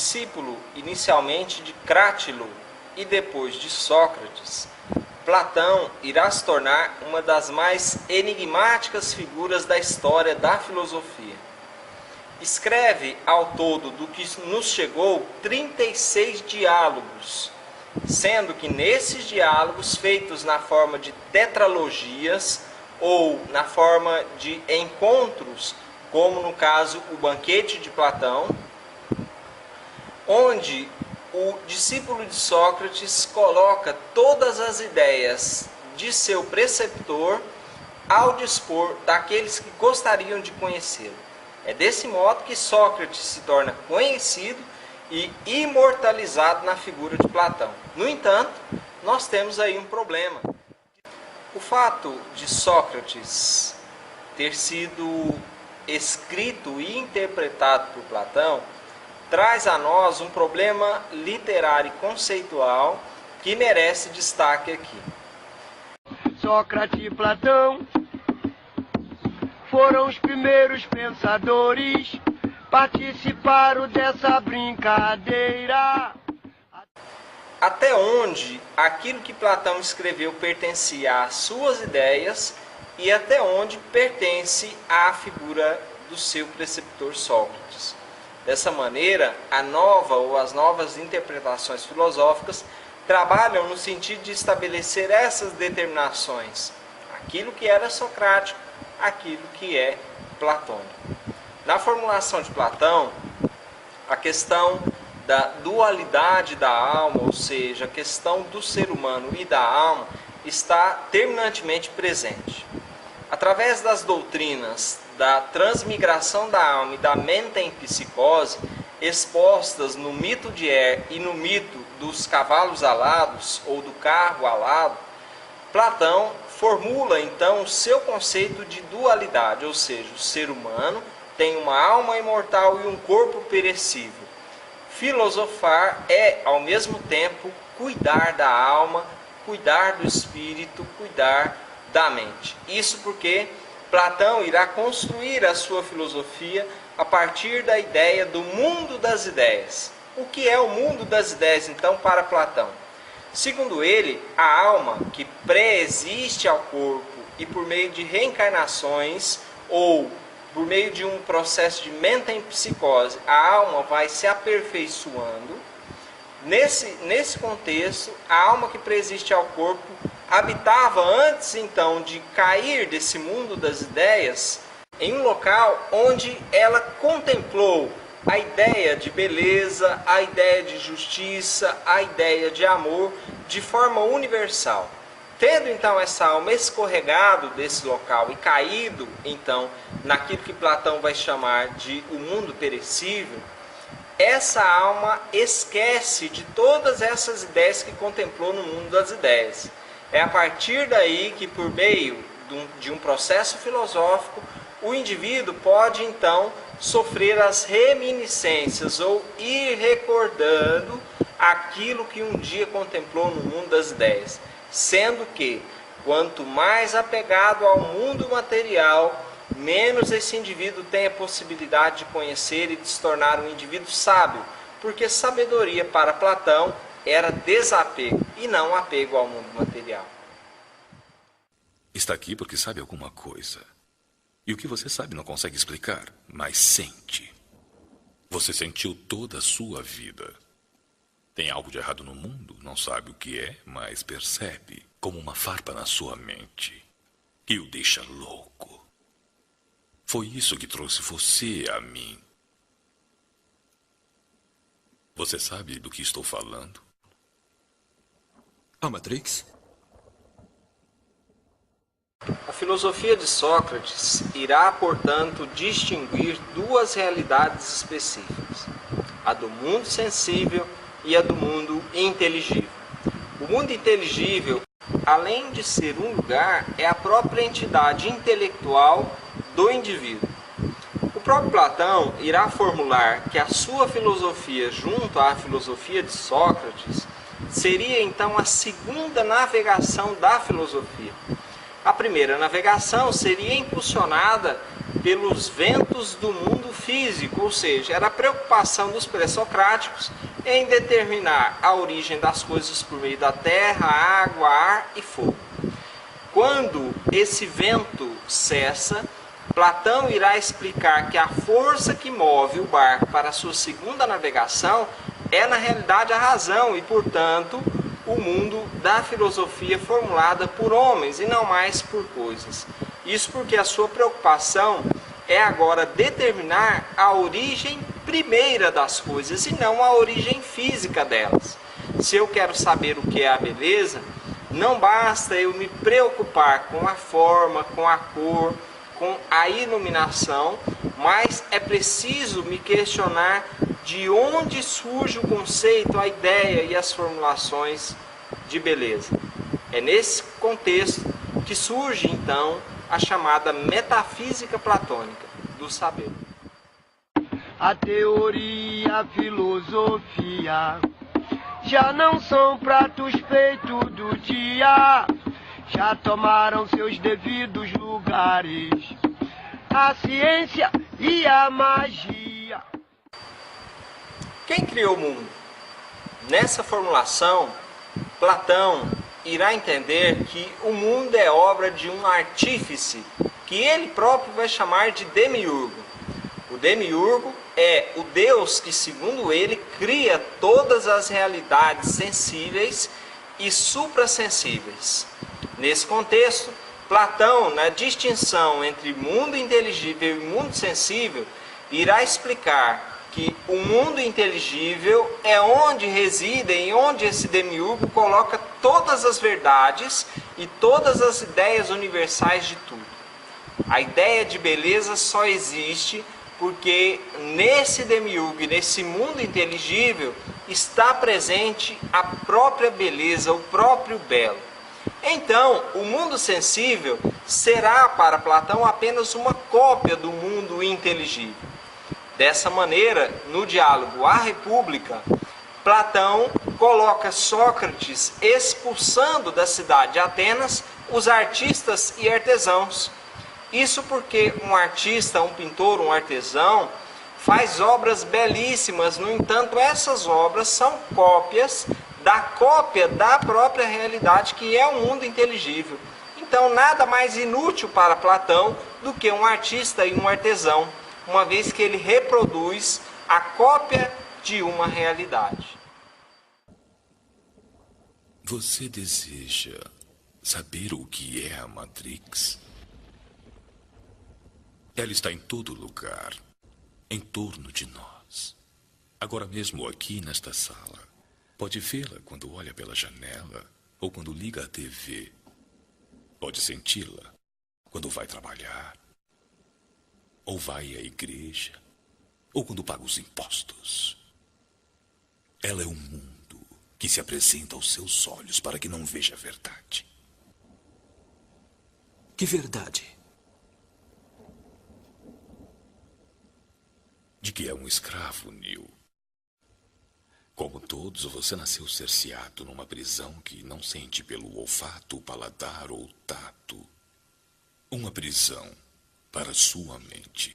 discípulo inicialmente de Crátilo e depois de Sócrates, Platão irá se tornar uma das mais enigmáticas figuras da história da filosofia. Escreve ao todo do que nos chegou 36 diálogos, sendo que nesses diálogos, feitos na forma de tetralogias ou na forma de encontros, como no caso o Banquete de Platão, onde o discípulo de Sócrates coloca todas as ideias de seu preceptor ao dispor daqueles que gostariam de conhecê-lo. É desse modo que Sócrates se torna conhecido e imortalizado na figura de Platão. No entanto, nós temos aí um problema. O fato de Sócrates ter sido escrito e interpretado por Platão traz a nós um problema literário e conceitual que merece destaque aqui. Sócrates e Platão foram os primeiros pensadores, participaram dessa brincadeira. Até onde aquilo que Platão escreveu pertencia às suas ideias e até onde pertence à figura do seu preceptor Sócrates. Dessa maneira, a nova ou as novas interpretações filosóficas trabalham no sentido de estabelecer essas determinações, aquilo que era socrático, aquilo que é platônico. Na formulação de Platão, a questão da dualidade da alma, ou seja, a questão do ser humano e da alma, está terminantemente presente. Através das doutrinas da transmigração da alma e da metempsicose, expostas no mito de Er e no mito dos cavalos alados ou do carro alado, Platão formula então o seu conceito de dualidade, ou seja, o ser humano tem uma alma imortal e um corpo perecível. Filosofar é, ao mesmo tempo, cuidar da alma, cuidar do espírito, cuidar da mente. Isso porque Platão irá construir a sua filosofia a partir da ideia do mundo das ideias. O que é o mundo das ideias, então, para Platão? Segundo ele, a alma que pré-existe ao corpo e por meio de reencarnações ou por meio de um processo de metempsicose, a alma vai se aperfeiçoando. Nesse contexto, a alma que preexiste ao corpo habitava antes então de cair desse mundo das ideias em um local onde ela contemplou a ideia de beleza, a ideia de justiça, a ideia de amor de forma universal. Tendo então essa alma escorregado desse local e caído então naquilo que Platão vai chamar de o mundo perecível, essa alma esquece de todas essas ideias que contemplou no mundo das ideias. É a partir daí que, por meio de um processo filosófico, o indivíduo pode então sofrer as reminiscências ou ir recordando aquilo que um dia contemplou no mundo das ideias. Sendo que, quanto mais apegado ao mundo material, menos esse indivíduo tem a possibilidade de conhecer e de se tornar um indivíduo sábio, porque sabedoria para Platão era desapego e não apego ao mundo material. Está aqui porque sabe alguma coisa. E o que você sabe não consegue explicar, mas sente. Você sentiu toda a sua vida. Tem algo de errado no mundo, não sabe o que é, mas percebe, como uma farpa na sua mente, que o deixa louco. Foi isso que trouxe você a mim. Você sabe do que estou falando? A Matrix? A filosofia de Sócrates irá, portanto, distinguir duas realidades específicas: a do mundo sensível e a do mundo inteligível. O mundo inteligível, além de ser um lugar, é a própria entidade intelectual do indivíduo. O próprio Platão irá formular que a sua filosofia, junto à filosofia de Sócrates, seria então a segunda navegação da filosofia. A primeira navegação seria impulsionada pelos ventos do mundo físico, ou seja, era a preocupação dos pré-socráticos em determinar a origem das coisas por meio da terra, água, ar e fogo. Quando esse vento cessa, Platão irá explicar que a força que move o barco para a sua segunda navegação é na realidade a razão e, portanto, o mundo da filosofia formulada por homens e não mais por coisas. Isso porque a sua preocupação é agora determinar a origem primeira das coisas e não a origem física delas. Se eu quero saber o que é a beleza, não basta eu me preocupar com a forma, com a cor, com a iluminação, mas é preciso me questionar de onde surge o conceito, a ideia e as formulações de beleza. É nesse contexto que surge então a chamada metafísica platônica do saber. A teoria, a filosofia já não são pratos feitos do dia, já tomaram seus devidos lugares, a ciência e a magia. Quem criou o mundo? Nessa formulação, Platão irá entender que o mundo é obra de um artífice, que ele próprio vai chamar de demiurgo. O demiurgo é o Deus que, segundo ele, cria todas as realidades sensíveis e suprassensíveis. Nesse contexto, Platão, na distinção entre mundo inteligível e mundo sensível, irá explicar que o mundo inteligível é onde reside e onde esse demiurgo coloca todas as verdades e todas as ideias universais de tudo. A ideia de beleza só existe porque nesse demiurgo e nesse mundo inteligível está presente a própria beleza, o próprio belo. Então, o mundo sensível será para Platão apenas uma cópia do mundo inteligível. Dessa maneira, no diálogo A República, Platão coloca Sócrates expulsando da cidade de Atenas os artistas e artesãos. Isso porque um artista, um pintor, um artesão faz obras belíssimas, no entanto, essas obras são cópias da própria realidade, que é o mundo inteligível. Então, nada mais inútil para Platão do que um artista e um artesão, uma vez que ele reproduz a cópia de uma realidade. Você deseja saber o que é a Matrix? Ela está em todo lugar, em torno de nós. Agora mesmo aqui nesta sala. Pode vê-la quando olha pela janela ou quando liga a TV. Pode senti-la quando vai trabalhar, ou vai à igreja, ou quando paga os impostos. Ela é um mundo que se apresenta aos seus olhos para que não veja a verdade. Que verdade? De que é um escravo, Neil. Como todos, você nasceu cerceado numa prisão que não sente pelo olfato, o paladar ou o tato. Uma prisão para sua mente.